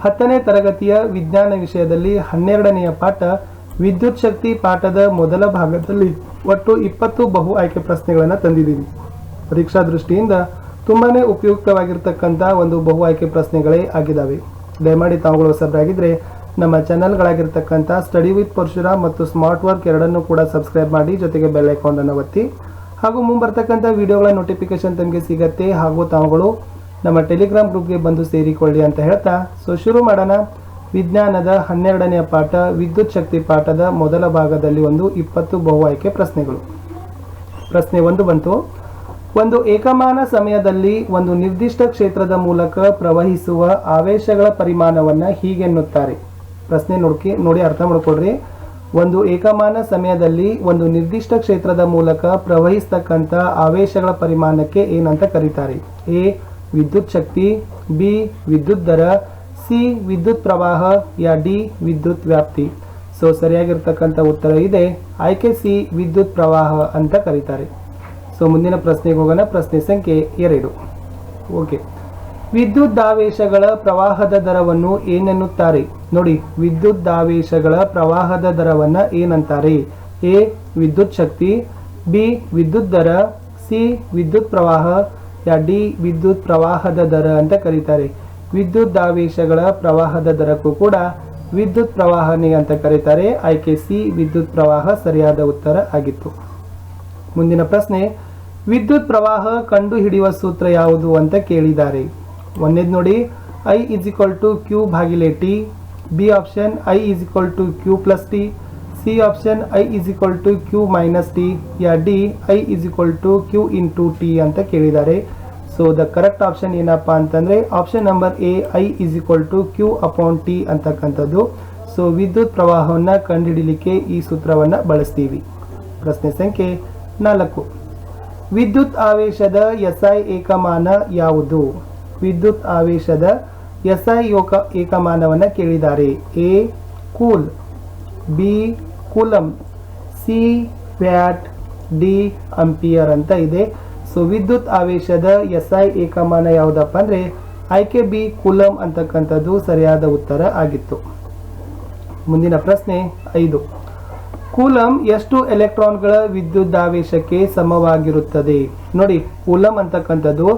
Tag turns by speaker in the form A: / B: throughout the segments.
A: 10ನೇ ತರಗತಿಯ ವಿಜ್ಞಾನ ವಿಷಯದಲ್ಲಿ 12ನೆಯ ಪಾಠ ವಿದ್ಯುತ್ ಶಕ್ತಿ ಪಾಠದ ಮೊದಲ ಭಾಗದಲ್ಲಿ ಒಟ್ಟು 20 ಬಹು ಆಯ್ಕೆ ಪ್ರಶ್ನೆಗಳನ್ನು ತಂದಿದ್ದೀವಿ. ಪರೀಕ್ಷಾ ದೃಷ್ಟಿಯಿಂದ ತುಂಬಾನೇ ಉಪಯುಕ್ತವಾಗಿರತಕ್ಕಂತ ಒಂದು ಬಹು ಆಯ್ಕೆ ಪ್ರಶ್ನೆಗಳೇ ಆಗಿದ್ದಾವೆ. ದಯಮಾಡಿ ತಾವುಗಳು ಹೊಸಬರಾಗಿದ್ರೆ ನಮ್ಮ ಚಾನೆಲ್ಗಳಾಗಿರ್ತಕ್ಕಂಥ ಸ್ಟಡಿ ವಿತ್ ಪರಶುರಾಮ್ ಮತ್ತು ಸ್ಮಾರ್ಟ್ ವರ್ಕ್ ಎರಡನ್ನೂ ಕೂಡ ಸಬ್ಸ್ಕ್ರೈಬ್ ಮಾಡಿ, ಜೊತೆಗೆ ಬೆಲ್ ಐಕಾನ್ ಅನ್ನು ಒತ್ತಿ. ಹಾಗೂ ಮುಂಬರ್ತಕ್ಕಂಥ ವಿಡಿಯೋಗಳ ನೋಟಿಫಿಕೇಶನ್ ತಮಗೆ ಸಿಗತ್ತೆ. ಹಾಗೂ ತಾವುಗಳು ನಮ್ಮ ಟೆಲಿಗ್ರಾಮ್ ಗ್ರೂಪ್ಗೆ ಬಂದು ಸೇರಿಕೊಳ್ಳಿ ಅಂತ ಹೇಳ್ತಾ ಶುರು ಮಾಡೋಣ. ವಿಜ್ಞಾನದ 12ನೆಯ ಪಾಠ ವಿದ್ಯುತ್ ಶಕ್ತಿ ಪಾಠದ ಮೊದಲ ಭಾಗದಲ್ಲಿ ಒಂದು 20 ಬಹು ಆಯ್ಕೆ ಪ್ರಶ್ನೆಗಳು. ಪ್ರಶ್ನೆ 1 ಬಂತು. ಒಂದು ಏಕಮಾನ ಸಮಯದಲ್ಲಿ ಒಂದು ನಿರ್ದಿಷ್ಟ ಕ್ಷೇತ್ರದ ಮೂಲಕ ಪ್ರವಹಿಸುವ ಆವೇಶಗಳ ಪರಿಮಾಣವನ್ನು ಹೀಗೆನ್ನುತ್ತಾರೆ. ಪ್ರಶ್ನೆ ನೋಡಿ ಅರ್ಥ ಮಾಡ್ಕೊಳ್ರಿ. ಒಂದು ಏಕಮಾನ ಸಮಯದಲ್ಲಿ ಒಂದು ನಿರ್ದಿಷ್ಟ ಕ್ಷೇತ್ರದ ಮೂಲಕ ಪ್ರವಹಿಸ್ತಕ್ಕಂಥ ಆವೇಶಗಳ ಪರಿಮಾಣಕ್ಕೆ ಏನಂತ ಕರೀತಾರೆ? ಎ ವಿದ್ಯುತ್ ಶಕ್ತಿ, ಬಿ ವಿದ್ಯುತ್ ದರ, ಸಿ ವಿದ್ಯುತ್ ಪ್ರವಾಹ, ಯಾ ಡಿ ವಿದ್ಯುತ್ ವ್ಯಾಪ್ತಿ. ಸರಿಯಾಗಿರ್ತಕ್ಕಂಥ ಉತ್ತರ ಇದೆ ಆಯ್ಕೆ ಸಿ ವಿದ್ಯುತ್ ಪ್ರವಾಹ ಅಂತ ಕರೀತಾರೆ. ಮುಂದಿನ ಪ್ರಶ್ನೆಗೆ ಹೋಗೋಣ. ಪ್ರಶ್ನೆ ಸಂಖ್ಯೆ 2. ಓಕೆ, ವಿದ್ಯುದಾವೇಶಗಳ ಪ್ರವಾಹದ ದರವನ್ನು ಏನೆನ್ನುತ್ತಾರೆ? ನೋಡಿ, ವಿದ್ಯುದಾವೇಶಗಳ ಪ್ರವಾಹದ ದರವನ್ನು ಏನಂತಾರೆ? ಎ ವಿದ್ಯುತ್ ಶಕ್ತಿ, ಬಿ ವಿದ್ಯುತ್ ದರ, ಸಿ ವಿದ್ಯುತ್ ಪ್ರವಾಹ, ಯಾ ಡಿ ವಿದ್ಯುತ್ ಪ್ರವಾಹದ ದರ ಅಂತ ಕರೀತಾರೆ. ವಿದ್ಯುದಾವೇಶಗಳ ಪ್ರವಾಹದ ದರಕ್ಕೂ ಕೂಡ ವಿದ್ಯುತ್ ಪ್ರವಾಹನೇ ಅಂತ ಕರೀತಾರೆ. ಆಯ್ಕೆ ಸಿ ವಿದ್ಯುತ್ ಪ್ರವಾಹ ಸರಿಯಾದ ಉತ್ತರ ಆಗಿತ್ತು. ಮುಂದಿನ ಪ್ರಶ್ನೆ, ವಿದ್ಯುತ್ ಪ್ರವಾಹ ಕಂಡು ಹಿಡಿಯುವ ಸೂತ್ರ ಯಾವುದು ಅಂತ ಕೇಳಿದ್ದಾರೆ. ಒಂದೇದು ನೋಡಿ, I = Q ಭಾಗಿಲೆ T, B option I = Q + T, C option I = Q - T, yeah D I = Q × T ಅಂತ ಕೇಳಿದ್ದಾರೆ. ದ ಕರೆಕ್ಟ್ ಆಪ್ಷನ್ ಏನಪ್ಪಾ ಅಂತಂದ್ರೆ option number A I = Q/T ಅಂತಕ್ಕಂಥದ್ದು. ವಿದ್ಯುತ್ ಪ್ರವಾಹವನ್ನು ಕಂಡುಹಿಡಿಯಲಿಕ್ಕೆ ಈ ಸೂತ್ರವನ್ನು ಬಳಸ್ತೀವಿ. ಪ್ರಶ್ನೆ ಸಂಖ್ಯೆ 4. ವಿದ್ಯುತ್ ಆವೇಶದ SI ಏಕಮಾನ ಯಾವುದು? ವಿದ್ಯುತ್ ಆವೇಶದ SI ಏಕಮಾನವನ್ನು ಕೇಳಿದ್ದಾರೆ. A cool, B coulomb, C watt, D ampere ಅಂತ ಇದೆ. ವಿದ್ಯುತ್ ಆವೇಶದ SI ಏಕಮಾನ ಯಾವುದಪ್ಪ ಅಂದ್ರೆ ಆಯ್ಕೆ ಬಿ ಕೂಲಮ್ ಅಂತಕ್ಕಂಥದ್ದು ಸರಿಯಾದ ಉತ್ತರ ಆಗಿತ್ತು. ಮುಂದಿನ ಪ್ರಶ್ನೆ 5. ಕೂಲಮ್ ಎಷ್ಟು ಎಲೆಕ್ಟ್ರಾನ್ಗಳ ವಿದ್ಯುದಾವೇಶಕ್ಕೆ ಸಮವಾಗಿರುತ್ತದೆ? ನೋಡಿ, ಕೂಲಮ್ ಅಂತಕ್ಕಂಥದ್ದು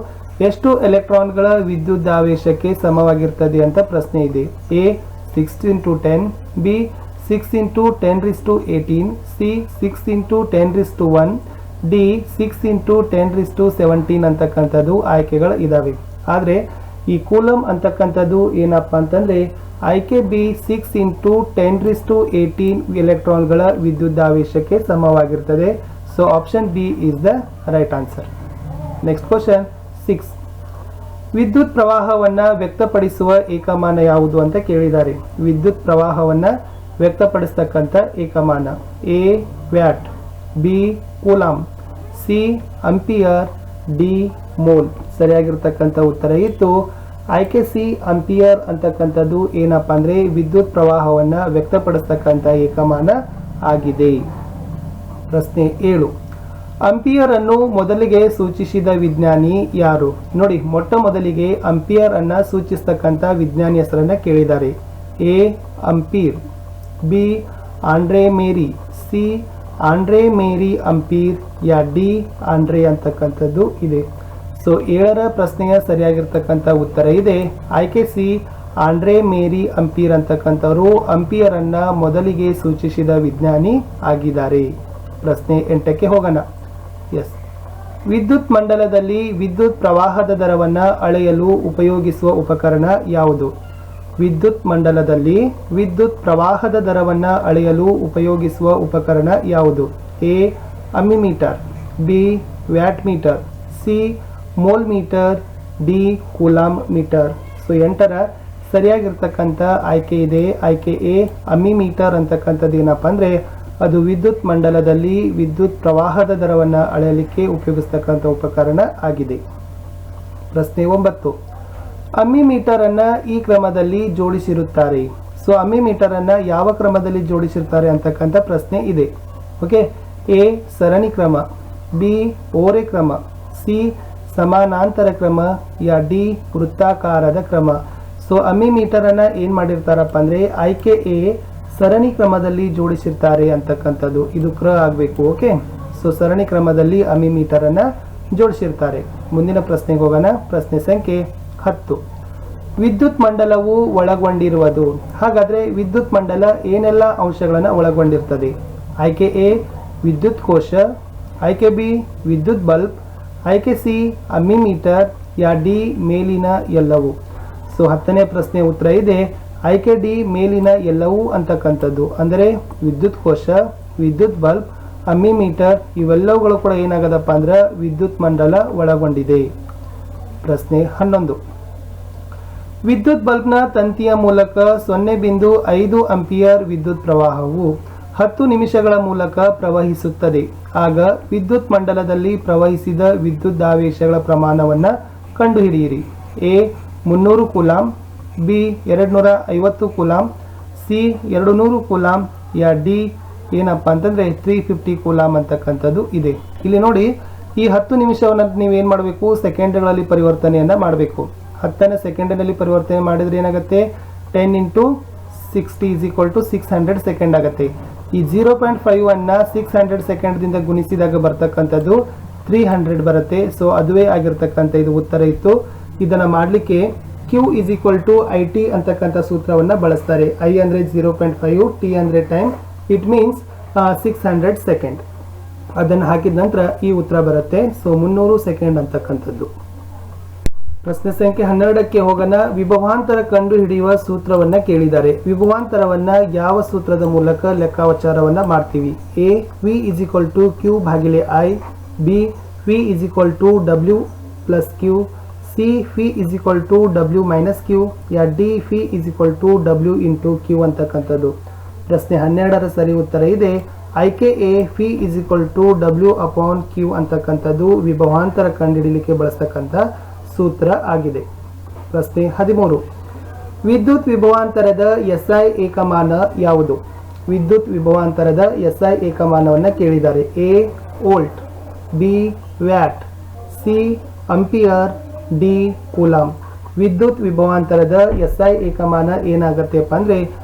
A: ಎಷ್ಟು ಎಲೆಕ್ಟ್ರಾನ್ಗಳ ವಿದ್ಯುದಾವೇಶಕ್ಕೆ ಸಮವಾಗಿರ್ತದೆ ಅಂತ ಪ್ರಶ್ನೆ ಇದೆ. ಎ 6 × 10, ಬಿ 6 × 10⁻18, ಸಿ 6 × 10⁻1, ಡಿ 6 × 10⁻17 ಅಂತಕ್ಕಂಥದ್ದು ಆಯ್ಕೆಗಳು ಇದಾವೆ. ಆದರೆ ಈ ಕೂಲಮ್ ಅಂತಕ್ಕಂಥದ್ದು ಏನಪ್ಪಾ ಅಂತಂದ್ರೆ ಆಯ್ಕೆ ಬಿ 6 × 10⁻18 ಎಲೆಕ್ಟ್ರಾನ್ಗಳ ವಿದ್ಯುದಾವೇಶಕ್ಕೆ ಸಮವಾಗಿರ್ತದೆ. Option B is the right answer. Next question 6. ವಿದ್ಯುತ್ ಪ್ರವಾಹವನ್ನು ವ್ಯಕ್ತಪಡಿಸುವ ಏಕಮಾನ ಯಾವುದು ಅಂತ ಕೇಳಿದ್ದಾರೆ. ವಿದ್ಯುತ್ ಪ್ರವಾಹವನ್ನು ವ್ಯಕ್ತಪಡಿಸ್ತಕ್ಕಂಥ ಏಕಮಾನ A watt, B coulomb, C ampere, D mole. ಸರಿಯಾಗಿರ್ತಕ್ಕಂಥ ಉತ್ತರ ಇತ್ತು ಆಯ್ಕೆ ಸಿ ಅಂಪಿಯರ್ ಅಂತಕ್ಕಂಥದ್ದು ಏನಪ್ಪಾ ಅಂದ್ರೆ ವಿದ್ಯುತ್ ಪ್ರವಾಹವನ್ನು ವ್ಯಕ್ತಪಡಿಸ್ತಕ್ಕಂಥ ಏಕಮಾನ ಆಗಿದೆ. ಪ್ರಶ್ನೆ 7. ಅಂಪಿಯರ್ ಅನ್ನು ಮೊದಲಿಗೆ ಸೂಚಿಸಿದ ವಿಜ್ಞಾನಿ ಯಾರು? ನೋಡಿ, ಮೊಟ್ಟ ಮೊದಲಿಗೆ ಅಂಪಿಯರ್ ಅನ್ನ ಸೂಚಿಸ್ತಕ್ಕಂಥ ವಿಜ್ಞಾನಿ ಹೆಸರನ್ನ ಕೇಳಿದ್ದಾರೆ. A Ampere, B Andre Marie, C Andre Marie Ampere, ಯಾ ಡಿ ಆಂಡ್ರೆ ಅಂತಕ್ಕಂಥದ್ದು ಇದೆ. 7ರ ಪ್ರಶ್ನೆಯ ಸರಿಯಾಗಿರ್ತಕ್ಕಂಥ ಉತ್ತರ ಇದೆ ಆಯ್ಕೆ ಸಿ ಆಂಡ್ರೆ ಮೇರಿ ಅಂಪೀರ್ ಅಂತಕ್ಕಂಥವರು ಅಂಪಿಯರ್ ಅನ್ನ ಮೊದಲಿಗೆ ಸೂಚಿಸಿದ ವಿಜ್ಞಾನಿ ಆಗಿದ್ದಾರೆ. ಪ್ರಶ್ನೆ 8ಕ್ಕೆ ಹೋಗೋಣ. ವಿದ್ಯುತ್ ಮಂಡಲದಲ್ಲಿ ವಿದ್ಯುತ್ ಪ್ರವಾಹದ ದರವನ್ನು ಅಳೆಯಲು ಉಪಯೋಗಿಸುವ ಉಪಕರಣ ಯಾವುದು? ವಿದ್ಯುತ್ ಮಂಡಲದಲ್ಲಿ ವಿದ್ಯುತ್ ಪ್ರವಾಹದ ದರವನ್ನು ಅಳೆಯಲು ಉಪಯೋಗಿಸುವ ಉಪಕರಣ ಯಾವುದು? A ammeter, B watt meter, C mole meter, D coulomb meter. 8ರ ಸರಿಯಾಗಿರ್ತಕ್ಕಂಥ ಆಯ್ಕೆ ಇದೆ ಆಯ್ಕೆ ಎ ಅಮ್ಮಿಮೀಟರ್ ಅಂತಕ್ಕಂಥದ್ದು. ಏನಪ್ಪಾ ಅಂದ್ರೆ ಅದು ವಿದ್ಯುತ್ ಮಂಡಲದಲ್ಲಿ ವಿದ್ಯುತ್ ಪ್ರವಾಹದ ದರವನ್ನು ಅಳೆಯಲಿಕ್ಕೆ ಉಪಯೋಗಿಸ್ತಕ್ಕಂಥ ಉಪಕರಣ ಆಗಿದೆ. ಪ್ರಶ್ನೆ 9. ಅಮ್ಮಿಮೀಟರ್ ಅನ್ನ ಈ ಕ್ರಮದಲ್ಲಿ ಜೋಡಿಸಿರುತ್ತಾರೆ. ಅಮ್ಮಿಮೀಟರ್ ಅನ್ನ ಯಾವ ಕ್ರಮದಲ್ಲಿ ಜೋಡಿಸಿರ್ತಾರೆ ಅಂತಕ್ಕಂಥ ಪ್ರಶ್ನೆ ಇದೆ. ಓಕೆ, ಎ ಸರಣಿ ಕ್ರಮ, ಬಿ ಓರೆ ಕ್ರಮ, ಸಿ ಸಮಾನಾಂತರ ಕ್ರಮ, ಯಾ ಡಿ ವೃತ್ತಾಕಾರದ ಕ್ರಮ. ಸೊ ಅಮ್ಮಿಮೀಟರ್ ಅನ್ನ ಏನ್ ಮಾಡಿರ್ತಾರಪ್ಪ ಅಂದ್ರೆ ಆಯ್ಕೆ ಎ ಸರಣಿ ಕ್ರಮದಲ್ಲಿ ಜೋಡಿಸಿರ್ತಾರೆ ಅಂತಕ್ಕಂಥದ್ದು. ಇದು ಕ್ರ ಆಗಬೇಕು. ಓಕೆ, ಸೊ ಸರಣಿ ಕ್ರಮದಲ್ಲಿ ಅಮ್ಮಿಮೀಟರ್ ಅನ್ನ ಜೋಡಿಸಿರ್ತಾರೆ. ಮುಂದಿನ ಪ್ರಶ್ನೆಗೆ ಹೋಗೋಣ. ಪ್ರಶ್ನೆ ಸಂಖ್ಯೆ 10. ವಿದ್ಯುತ್ ಮಂಡಲವು ಒಳಗೊಂಡಿರುವುದು. ಹಾಗಾದ್ರೆ ವಿದ್ಯುತ್ ಮಂಡಲ ಏನೆಲ್ಲ ಅಂಶಗಳನ್ನು ಒಳಗೊಂಡಿರ್ತದೆ? ಆಯ್ಕೆ ಎ ವಿದ್ಯುತ್ ಕೋಶ, ಆಯ್ಕೆ ಬಿ ವಿದ್ಯುತ್ ಬಲ್ಬ್, ಆಯ್ಕೆ ಸಿ ಅಮ್ಮಿಮೀಟರ್, ಯಾ ಡಿ ಮೇಲಿನ ಎಲ್ಲವೂ. ಸೊ 10ನೇ ಪ್ರಶ್ನೆ ಉತ್ತರ ಇದೆ ಆಯ್ಕೆ ಡಿ ಮೇಲಿನ ಎಲ್ಲವೂ ಅಂತಕ್ಕಂಥದ್ದು. ಅಂದರೆ ವಿದ್ಯುತ್ ಕೋಶ, ವಿದ್ಯುತ್ ಬಲ್ಬ್, ಅಮ್ಮಿಮೀಟರ್ ಇವೆಲ್ಲವುಗಳು ಕೂಡ ಏನಾಗದಪ್ಪ ಅಂದ್ರೆ ವಿದ್ಯುತ್ ಮಂಡಲ ಒಳಗೊಂಡಿದೆ. ಪ್ರಶ್ನೆ 11. ವಿದ್ಯುತ್ ಬಲ್ಬ್ನ ತಂತಿಯ ಮೂಲಕ 0.5 ಆಂಪಿಯರ್ ವಿದ್ಯುತ್ ಪ್ರವಾಹವು 10 ನಿಮಿಷಗಳ ಮೂಲಕ ಪ್ರವಹಿಸುತ್ತದೆ. ಆಗ ವಿದ್ಯುತ್ ಮಂಡಲದಲ್ಲಿ ಪ್ರವಹಿಸಿದ ವಿದ್ಯುದಾವೇಶಗಳ ಪ್ರಮಾಣವನ್ನು ಕಂಡುಹಿಡಿಯಿರಿ. A 300 coulomb, B 250 coulomb, C 200 coulomb, ಯಾ ಡಿ ಏನಪ್ಪ ಅಂತಂದ್ರೆ 350 ಕೂಲಾಂಬ್ ಅಂತಕ್ಕಂಥದ್ದು ಇದೆ. ಇಲ್ಲಿ ನೋಡಿ, ಈ 10 ನಿಮಿಷವನ್ನು ನೀವೇನು ಮಾಡಬೇಕು, ಸೆಕೆಂಡ್ಗಳಲ್ಲಿ ಪರಿವರ್ತನೆಯನ್ನ ಮಾಡಬೇಕು. 10ನೇ ಸೆಕೆಂಡಿನಲ್ಲಿ ಪರಿವರ್ತನೆ ಮಾಡಿದ್ರೆ ಏನಾಗುತ್ತೆ, 10 × 60 = 600 ಸೆಕೆಂಡ್ ಆಗುತ್ತೆ. ಈ 0.5 ಅನ್ನ 600 ಸೆಕೆಂಡ್ದಿಂದ ಗುಣಿಸಿದಾಗ ಬರ್ತಕ್ಕಂಥದ್ದು 300 ಬರುತ್ತೆ. ಸೊ ಅದುವೇ ಆಗಿರ್ತಕ್ಕಂಥ ಇದು ಉತ್ತರ ಇತ್ತು. ಇದನ್ನ ಮಾಡಲಿಕ್ಕೆ Q = IT ಅಂತಕ್ಕಂಥ ಸೂತ್ರವನ್ನ ಬಳಸ್ತಾರೆ. I ಅಂದ್ರೆ 0.5, T ಅಂದ್ರೆ ಟೈಮ್, ಇಟ್ ಮೀನ್ಸ್ 600 ಸೆಕೆಂಡ್. ಅದನ್ನು ಹಾಕಿದ ನಂತರ ಈ ಉತ್ತರ ಬರುತ್ತೆ. ಸೊ 300 ಸೆಕೆಂಡ್ ಅಂತಕ್ಕಂಥದ್ದು. ಪ್ರಶ್ನೆ ಸಂಖ್ಯೆ 12ಕ್ಕೆ ಹೋಗೋಣ. ವಿಭವಾಂತರ ಕಂಡು ಹಿಡಿಯುವ ಸೂತ್ರವನ್ನ ಕೇಳಿದ್ದಾರೆ. ವಿಭವಾಂತರವನ್ನ ಯಾವ ಸೂತ್ರದ ಮೂಲಕ ಲೆಕ್ಕಾಚಾರವನ್ನ ಮಾಡ್ತೀವಿ? A V = Q/I, B V = W + Q, C Phi = W - Q, yeah D Phi = W × Q ಅಂತಕ್ಕಂಥದ್ದು. ಪ್ರಶ್ನೆ 12ರ ಸರಿ ಉತ್ತರ ಇದೆ ಆಯ್ಕೆ ಎ Phi = W/Q ಅಂತಕ್ಕಂಥದ್ದು ವಿಭವಾಂತರ ಕಂಡುಹಿಡಿಯಲಿಕ್ಕೆ ಬಳಸ್ತಕ್ಕಂಥ ಸೂತ್ರ ಆಗಿದೆ. ಪ್ರಶ್ನೆ 13. ವಿದ್ಯುತ್ ವಿಭವಾಂತರದ SI ಏಕಮಾನ ಯಾವುದು? ವಿದ್ಯುತ್ ವಿಭವಾಂತರದ SI ಏಕಮಾನವನ್ನು ಕೇಳಿದ್ದಾರೆ. A volt, B watt, C ampere, D coulomb. ವಿದ್ಯುತ್ ವಿಭವಾಂತರದ SI ಏಕಮಾನ ಏನಾಗತ್ತಪ್ಪ ಅಂದ್ರೆ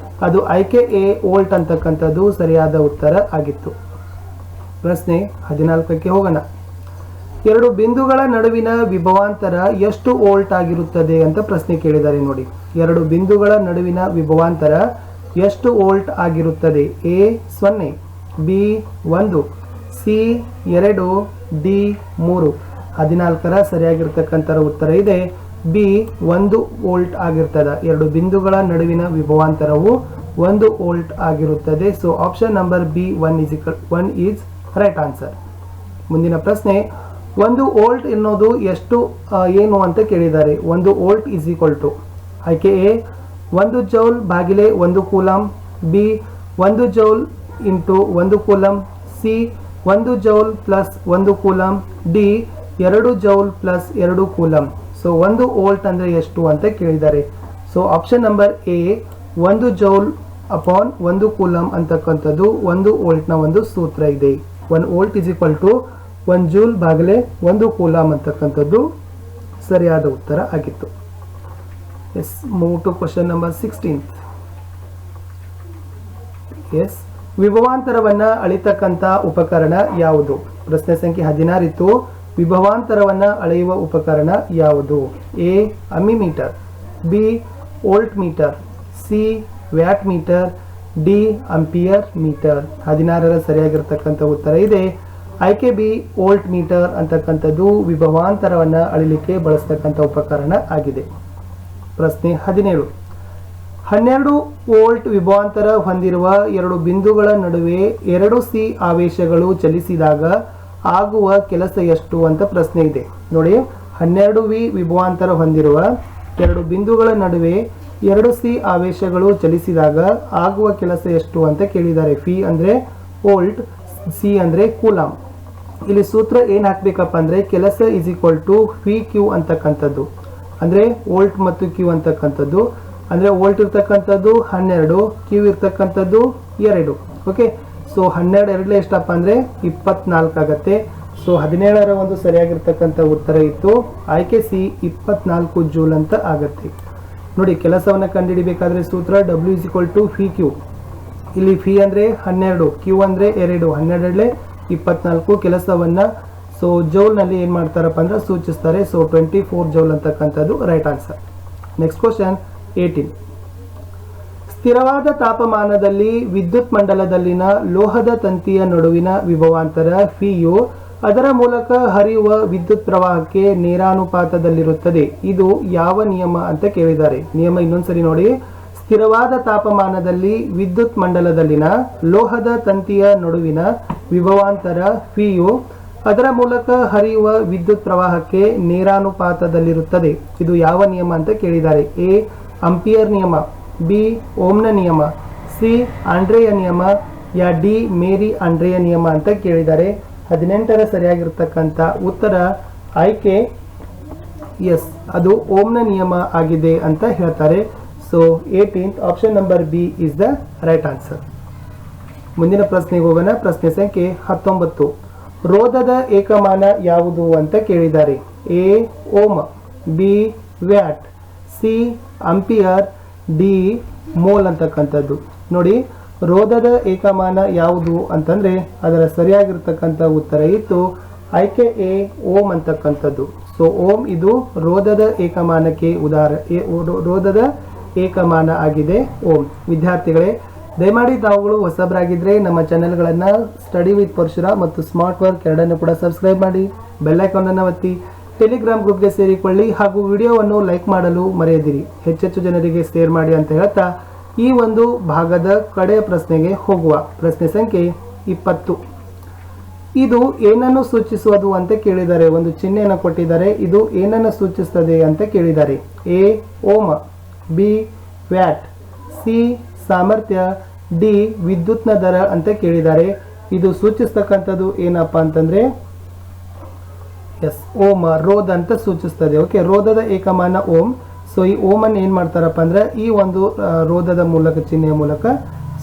A: ಅದು ಆಯ್ಕೆ ಎ ವೋಲ್ಟ್ ಅಂತಕ್ಕಂಥದ್ದು ಸರಿಯಾದ ಉತ್ತರ ಆಗಿತ್ತು. ಪ್ರಶ್ನೆ 14ಕ್ಕೆ ಹೋಗೋಣ. ಎರಡು ಬಿಂದುಗಳ ನಡುವಿನ ವಿಭವಾಂತರ ಎಷ್ಟು ವೋಲ್ಟ್ ಆಗಿರುತ್ತದೆ ಅಂತ ಪ್ರಶ್ನೆ ಕೇಳಿದ್ದಾರೆ. ನೋಡಿ, ಎರಡು ಬಿಂದುಗಳ ನಡುವಿನ ವಿಭವಾಂತರ ಎಷ್ಟು ವೋಲ್ಟ್ ಆಗಿರುತ್ತದೆ? A 0, B 1, C 2, D 3. 14ರ ಸರಿಯಾಗಿರ್ತಕ್ಕಂಥ ಉತ್ತರ ಇದೆ ಬಿ 1 ವೋಲ್ಟ್ ಆಗಿರ್ತದೆ. ಎರಡು ಬಿಂದುಗಳ ನಡುವಿನ ವಿಭವಾಂತರವು 1 ವೋಲ್ಟ್ ಆಗಿರುತ್ತದೆ. So option number B 1 is right answer. ಮುಂದಿನ ಪ್ರಶ್ನೆ, 1 ವೋಲ್ಟ್ ಎನ್ನುವುದು ಎಷ್ಟು ಏನು ಅಂತ ಕೇಳಿದ್ದಾರೆ. 1 ವೋಲ್ಟ್ = ಆಯ್ಕೆ A 1 joule / 1 coulomb, B 1 joule × 1 coulomb, C 1 joule + 1 coulomb, D 2 joule + 2 coulomb. So 1 volt ಅಂದ್ರೆ ಎಷ್ಟು ಅಂತ ಕೇಳಿದ್ದಾರೆ. So option number A 1 joule / 1 coulomb ಅಂತಕ್ಕಂಥದ್ದು 1 ವೋಲ್ಟ್ನ ಒಂದು ಸೂತ್ರ ಇದೆ. 1 ವೋಲ್ಟ್ = 1 ಜೂಲ್ / 1 ಕೂಲಾಂಬ್ ಅಂತಕ್ಕಂಥದ್ದು ಸರಿಯಾದ ಉತ್ತರ ಆಗಿತ್ತು. Yes, move to question number 16. Yes, ವಿಭವಾಂತರವನ್ನ ಅಳಿತಕ್ಕಂಥ ಉಪಕರಣ ಯಾವುದು? ಪ್ರಶ್ನೆ ಸಂಖ್ಯೆ 16 ಇತ್ತು. ವಿಭವಾಂತರವನ್ನ ಅಳೆಯುವ ಉಪಕರಣ ಯಾವುದು? A ammeter, B volt meter, C watt meter, D ampere meter. 16ರ ಸರಿಯಾಗಿರ್ತಕ್ಕಂಥ ಉತ್ತರ ಇದೆ ಆಯ್ಕೆ ಬಿ ವೋಲ್ಟ್ ಮೀಟರ್ ಅಂತಕ್ಕಂಥದ್ದು ವಿಭವಾಂತರವನ್ನು ಅಳಿಲಿಕ್ಕೆ ಬಳಸ್ತಕ್ಕಂಥ ಉಪಕರಣ ಆಗಿದೆ. ಪ್ರಶ್ನೆ 17. 12 ವೋಲ್ಟ್ ವಿಭವಾಂತರ ಹೊಂದಿರುವ ಎರಡು ಬಿಂದುಗಳ ನಡುವೆ 2 ಸಿ ಆವೇಶಗಳು ಚಲಿಸಿದಾಗ ಆಗುವ ಕೆಲಸ ಎಷ್ಟು ಅಂತ ಪ್ರಶ್ನೆ ಇದೆ. ನೋಡಿ, 12 ವಿ ವಿಭವಾಂತರ ಹೊಂದಿರುವ ಎರಡು ಬಿಂದುಗಳ ನಡುವೆ 2 ಸಿ ಆವೇಶಗಳು ಚಲಿಸಿದಾಗ ಆಗುವ ಕೆಲಸ ಎಷ್ಟು ಅಂತ ಕೇಳಿದ್ದಾರೆ. ಫಿ ಅಂದ್ರೆ ವೋಲ್ಟ್, ಸಿ ಅಂದ್ರೆ ಕೂಲಾಂಬ್. ಇಲ್ಲಿ ಸೂತ್ರ ಏನ್ ಹಾಕ್ಬೇಕಪ್ಪ ಅಂದ್ರೆ ಕೆಲಸ = ಫಿ ಕ್ಯೂ ಅಂತಕ್ಕಂಥದ್ದು. ಅಂದ್ರೆ ವೋಲ್ಟ್ ಮತ್ತು ಕ್ಯೂ ಅಂತಕ್ಕಂಥದ್ದು. ಅಂದ್ರೆ ವೋಲ್ಟ್ ಇರ್ತಕ್ಕಂಥದ್ದು 12, ಕ್ಯೂ ಇರ್ತಕ್ಕಂಥದ್ದು 2. ಓಕೆ, ಸೊ 12 2 ಎಷ್ಟಪ್ಪ ಅಂದ್ರೆ 24 ಆಗತ್ತೆ. ಸೊ 17ರ ಒಂದು ಸರಿಯಾಗಿರ್ತಕ್ಕಂಥ ಉತ್ತರ ಇತ್ತು ಆಯ್ಕೆ ಸಿ 24 ಜೂಲ್ ಅಂತ ಆಗತ್ತೆ. ನೋಡಿ ಕೆಲಸವನ್ನು ಕಂಡುಹಿಡಿಬೇಕಾದ್ರೆ ಸೂತ್ರ W ಫಿ ಕ್ಯೂ. ಇಲ್ಲಿ ಫಿ ಅಂದರೆ 12, ಕ್ಯೂ ಅಂದರೆ 2, 12 24 ಕೆಲಸವನ್ನು ಸೊ ಜೌಲ್ನಲ್ಲಿ ಏನು ಮಾಡ್ತಾರಪ್ಪ ಅಂದ್ರೆ ಸೂಚಿಸ್ತಾರೆ. ಸೊ 24 ಜೌಲ್ ಅಂತಕ್ಕಂಥದ್ದು ರೈಟ್ ಆನ್ಸರ್. Next question 18. ಸ್ಥಿರವಾದ ತಾಪಮಾನದಲ್ಲಿ ವಿದ್ಯುತ್ ಮಂಡಲದಲ್ಲಿನ ಲೋಹದ ತಂತಿಯ ನಡುವಿನ ವಿಭವಾಂತರ ಫಿಯು ಅದರ ಮೂಲಕ ಹರಿಯುವ ವಿದ್ಯುತ್ ಪ್ರವಾಹಕ್ಕೆ ನೇರಾನುಪಾತದಲ್ಲಿರುತ್ತದೆ. ಇದು ಯಾವ ನಿಯಮ ಅಂತ ಕೇಳಿದ್ದಾರೆ. ನಿಯಮ ಇನ್ನೊಂದ್ಸರಿ ನೋಡಿ. ಸ್ಥಿರವಾದ ತಾಪಮಾನದಲ್ಲಿ ವಿದ್ಯುತ್ ಮಂಡಲದಲ್ಲಿನ ಲೋಹದ ತಂತಿಯ ನಡುವಿನ ವಿಭವಾಂತರ ಫಿಯು ಅದರ ಮೂಲಕ ಹರಿಯುವ ವಿದ್ಯುತ್ ಪ್ರವಾಹಕ್ಕೆ ನೇರಾನುಪಾತದಲ್ಲಿರುತ್ತದೆ. ಇದು ಯಾವ ನಿಯಮ ಅಂತ ಕೇಳಿದ್ದಾರೆ. ಎ ಅಂಪಿಯರ್ ನಿಯಮ, ಬಿ ಓಮ್ನ ನಿಯಮ, ಸಿ ಆಂಡ್ರೆಯ ನಿಯಮ, ಯಾ ಡಿ ಮೇರಿ ಆಂಡ್ರೆಯ ನಿಯಮ ಅಂತ ಕೇಳಿದ್ದಾರೆ. 18ರ ಸರಿಯಾಗಿರ್ತಕ್ಕಂಥ ಉತ್ತರ ಆಯ್ಕೆ ಎಸ್, ಅದು ಓಮ್ನ ನಿಯಮ ಆಗಿದೆ ಅಂತ ಹೇಳ್ತಾರೆ. So 18th option number B is the right answer. ಮುಂದಿನ ಪ್ರಶ್ನೆಗೆ ಹೋಗೋಣ. ಪ್ರಶ್ನೆ ಸಂಖ್ಯೆ 19. ರೋಧದ ಏಕಮಾನ ಯಾವುದು ಅಂತ ಕೇಳಿದ್ದಾರೆ. A ohm, B watt, C ampere, D mole ಅಂತಕ್ಕಂಥದ್ದು. ನೋಡಿ, ರೋಧದ ಏಕಮಾನ ಯಾವುದು ಅಂತಂದ್ರೆ ಅದರ ಸರಿಯಾಗಿರ್ತಕ್ಕಂಥ ಉತ್ತರ ಇತ್ತು ಆಯ್ಕೆ ಎ ಓಮ್ ಅಂತಕ್ಕಂಥದ್ದು. ಸೊ ಓಮ್ ಇದು ರೋಧದ ಏಕಮಾನಕ್ಕೆ ರೋಧದ ಏಕಮಾನ ಆಗಿದೆ ಓಮ್. ವಿದ್ಯಾರ್ಥಿಗಳೇ, ದಯಮಾಡಿ ತಾವುಗಳು ಹೊಸಬರಾಗಿದ್ದರೆ ನಮ್ಮ ಚಾನೆಲ್ಗಳನ್ನು ಸ್ಟಡಿ ವಿತ್ ಪರಶುರಾಮ್ ಮತ್ತು ಸ್ಮಾರ್ಟ್ ವರ್ಕ್ ಎರಡನ್ನು ಕೂಡ ಸಬ್ಸ್ಕ್ರೈಬ್ ಮಾಡಿ, ಬೆಲ್ ಐಕಾನ್ ಒತ್ತಿ, ಟೆಲಿಗ್ರಾಮ್ ಗ್ರೂಪ್ಗೆ ಸೇರಿಕೊಳ್ಳಿ ಹಾಗೂ ವಿಡಿಯೋವನ್ನು ಲೈಕ್ ಮಾಡಲು ಮರೆಯದಿರಿ. ಹೆಚ್ಚೆಚ್ಚು ಜನರಿಗೆ ಶೇರ್ ಮಾಡಿ ಅಂತ ಹೇಳ್ತಾ ಈ ಒಂದು ಭಾಗದ ಕಡೆಯ ಪ್ರಶ್ನೆಗೆ ಹೋಗುವ. ಪ್ರಶ್ನೆ ಸಂಖ್ಯೆ 20. ಇದು ಏನನ್ನು ಸೂಚಿಸುವುದು ಅಂತ ಕೇಳಿದ್ದಾರೆ. ಒಂದು ಚಿಹ್ನೆಯನ್ನು ಕೊಟ್ಟಿದ್ದಾರೆ. ಇದು ಏನನ್ನು ಸೂಚಿಸುತ್ತದೆ ಅಂತ ಕೇಳಿದ್ದಾರೆ. A ohm, B watt, C ಸಾಮರ್ಥ್ಯ, ಡಿ ವಿದ್ಯುತ್ನ ದರ ಅಂತ ಕೇಳಿದ್ದಾರೆ. ಇದು ಸೂಚಿಸ್ತಕ್ಕಂಥದ್ದು ಏನಪ್ಪಾ ಅಂತಂದ್ರೆ ಎಸ್ ಓಮ್, ರೋಧ ಅಂತ ಸೂಚಿಸ್ತದೆ. ಓಕೆ, ರೋಧದ ಏಕಮಾನ ಓಮ್. ಸೊ ಈ ಓಮನ್ನು ಏನು ಮಾಡ್ತಾರಪ್ಪ ಅಂದ್ರೆ ಈ ಒಂದು ರೋಧದ ಮೂಲಕ ಚಿಹ್ನೆಯ ಮೂಲಕ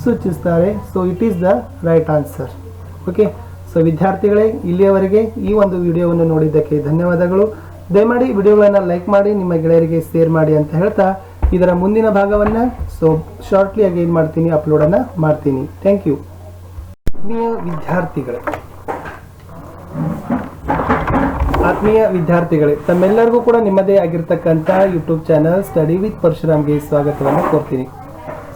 A: ಸೂಚಿಸ್ತಾರೆ. So it is the right answer. Okay, so ವಿದ್ಯಾರ್ಥಿಗಳೇ, ಇಲ್ಲಿಯವರೆಗೆ ಈ ಒಂದು ವಿಡಿಯೋವನ್ನು ನೋಡಿದ್ದಕ್ಕೆ ಧನ್ಯವಾದಗಳು. ದಯಮಾಡಿ ವಿಡಿಯೋಗಳನ್ನು ಲೈಕ್ ಮಾಡಿ, ನಿಮ್ಮ ಗೆಳೆಯರಿಗೆ ಶೇರ್ ಮಾಡಿ ಅಂತ ಹೇಳ್ತಾ ಇದರ ಮುಂದಿನ ಭಾಗವನ್ನು ಸೊ ಶಾರ್ಟ್ಲಿ ಆಗಿ ಏನು ಮಾಡ್ತೀನಿ ಅಪ್ಲೋಡನ್ನು ಮಾಡ್ತೀನಿ. Thank you. ಆತ್ಮೀಯ ವಿದ್ಯಾರ್ಥಿಗಳೇ, ತಮ್ಮೆಲ್ಲರಿಗೂ ಕೂಡ ನಿಮ್ಮದೇ ಆಗಿರ್ತಕ್ಕಂಥ ಯೂಟ್ಯೂಬ್ ಚಾನಲ್ ಸ್ಟಡಿ ವಿತ್ ಪರಶುರಾಮ್ಗೆ ಸ್ವಾಗತವನ್ನು ಕೋರ್ತೀನಿ.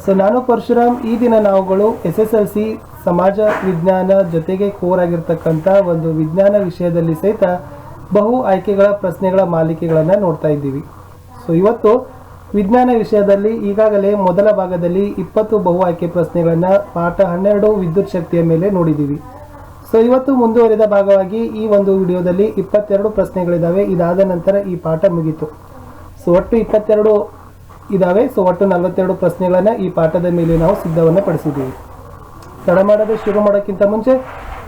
A: ಸೊ ನಾನು ಪರಶುರಾಮ್. ಈ ದಿನ ನಾವುಗಳು SSLC ಸಮಾಜ ವಿಜ್ಞಾನ ಜೊತೆಗೆ ಕೋರ್ ಆಗಿರ್ತಕ್ಕಂಥ ಒಂದು ವಿಜ್ಞಾನ ವಿಷಯದಲ್ಲಿ ಸಹಿತ ಬಹು ಆಯ್ಕೆಗಳ ಪ್ರಶ್ನೆಗಳ ಮಾಲಿಕೆಗಳನ್ನು ನೋಡ್ತಾ ಇದ್ದೀವಿ. ಸೊ ಇವತ್ತು ವಿಜ್ಞಾನ ವಿಷಯದಲ್ಲಿ ಈಗಾಗಲೇ ಮೊದಲ ಭಾಗದಲ್ಲಿ 20 ಬಹು ಆಯ್ಕೆ ಪ್ರಶ್ನೆಗಳನ್ನು ಪಾಠ 12 ವಿದ್ಯುತ್ ಶಕ್ತಿಯ ಮೇಲೆ ನೋಡಿದ್ದೀವಿ. ಸೊ ಇವತ್ತು ಮುಂದುವರಿದ ಭಾಗವಾಗಿ ಈ ಒಂದು ವಿಡಿಯೋದಲ್ಲಿ 22 ಪ್ರಶ್ನೆಗಳಿದ್ದಾವೆ. ಇದಾದ ನಂತರ ಈ ಪಾಠ ಮುಗೀತು. ಸೊ ಒಟ್ಟು 22 ಇದಾವೆ. ಸೊ ಒಟ್ಟು 42 ಪ್ರಶ್ನೆಗಳನ್ನು ಈ ಪಾಠದ ಮೇಲೆ ನಾವು ಸಿದ್ಧವನ್ನು ಪಡಿಸಿದ್ದೀವಿ. ತಡ ಮಾಡದೆ ಶುರು ಮಾಡೋಕ್ಕಿಂತ ಮುಂಚೆ